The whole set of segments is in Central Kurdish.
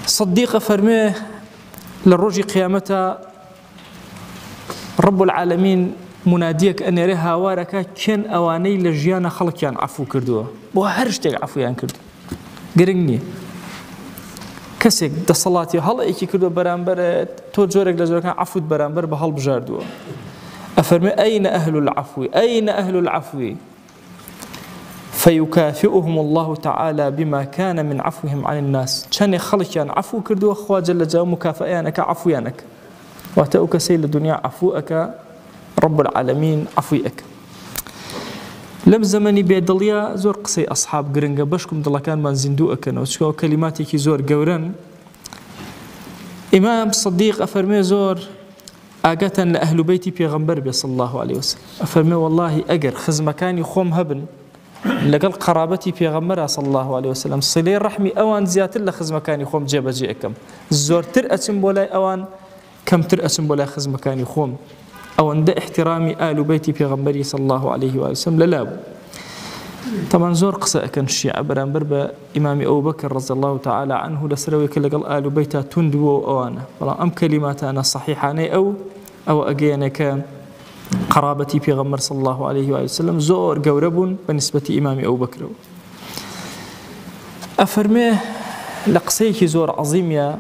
صديق فرميه للرجي قيامته رب العالمين مناديك أن يريها وارك كان أواني لجيانا خلق يان عفو كردوه وهرشتك عفو يان كردو قرنني كسك ده صلاتي هلا إيكي كردو برانبر تو جورك لجورك عفو برانبر بهال بجاردوه أفرمي أين أهل العفو أين أهل العفو فيكافئهم الله تعالى بما كان من عفوهم عن الناس كان خلق يان عفو كردوه خوا جل جلاله مكافئانك عفويانك واتأوك سيل الدنيا عفوك رب العالمين عفويك لم زمني بيدليا زور قصي أصحاب قرنقة بشكم دلا كان من زندوءك وشكو كلماتك زور قورن إمام صديق أفرمي زور آقاتا لأهل بيتي بيغمبر صلى الله عليه وسلم أفرمي والله أجر خز مكاني خوم هبن لقل قرابتي بيغمبر صلى الله عليه وسلم صلي رحمي أوان زيات الله خز مكاني خوم جيب جيئكم زور ترأسم بولاي أوان كم ترأسم بولاي خز مكاني خوم أو عند احترامي آل بيتي في غنبري صلى الله عليه وسلم للابو طبعا زور قصة كان الشيعة برانبر بإمام أبو بكر رضي الله تعالى عنه لسروي كل قال آل بيتا تندو أوانا والله أم كلمات أنا صحيحاني أو أجينا كان قرابتي في غمر صلى الله عليه وسلم زور قورب بالنسبة إمام أبو بكر أفرميه لقصيك زور عظيم يا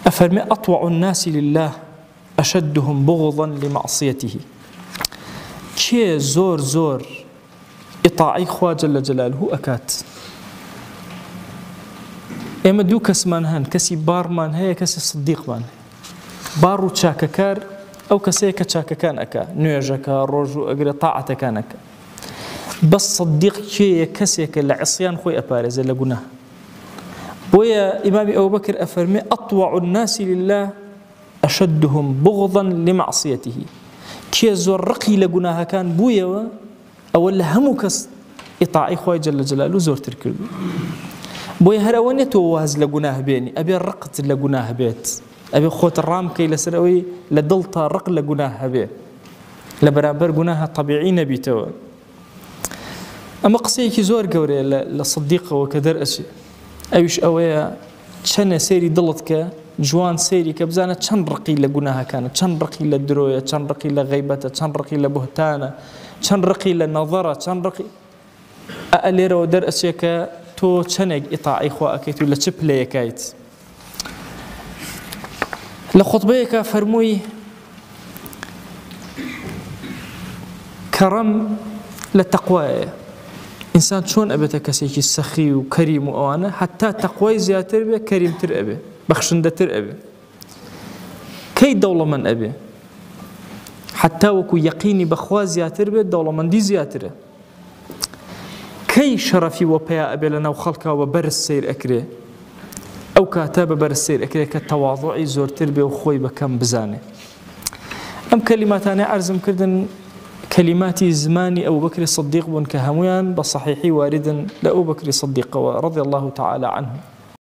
أفرمي أطوع الناس لله أشدهم بغضا لمعصيته كي زور إطاعي خوا جل جلاله أكات إما دو كسمان هن كسي بارمان هي كسي صديق مان بارو تشاككار أو كسي كتشاككان أكا نيجكا روجو أقري طاعة كانك بس صديق كي كسي كالعصيان خوي أبارز لقناه بويا إمام أبو بكر أفرمي أطوع الناس لله أشدهم بغضا لمعصيته كي زور رقي لقناها كان بويا أولا همكس إطاعي خواي جل جلاله زور تركب بويا هراواني توواز لقناه بيني أبي الرقت لقناه بيت أبي خوت الرام كي لسروي لدلتا رق لقناه بيت لبرابر قناها طبيعي نبي توا أما قصيك زور قوري لصديقه وكدر أشي أيش أويا شنا سيري دلتك جوان سيري كبزانة كان رقي لقناها كانت كان رقي للدروية كان رقي لغيبته كان رقي لبهتانه كان رقي للنظرة كان رقي أليرا ودر أشيكا تو كانك إطاعي خواكيت ولا تشبلي كايت لخطبيك فرموي كرم للتقوى إنسان شون أبيته كسيكي سخي وكريم وأنا حتى تقوى زياتر به كريم ترأبه بخشندة ترأبه كي دولة من أبي حتى وكو يقيني بخوا زياتر به دولة من دي زياتره كي شرفي وبيا أبي لنا وخلقه وبرس سير أكره أو كاتب برس سير أكره كالتواضعي زور تربي وخوي بكم بزانه أم كلمات أنا أرزم كردن كلماتي زماني أبو بكر الصديق بن كهميان بصحيحي واردا لأبو بكر الصديق رضي الله تعالى عنه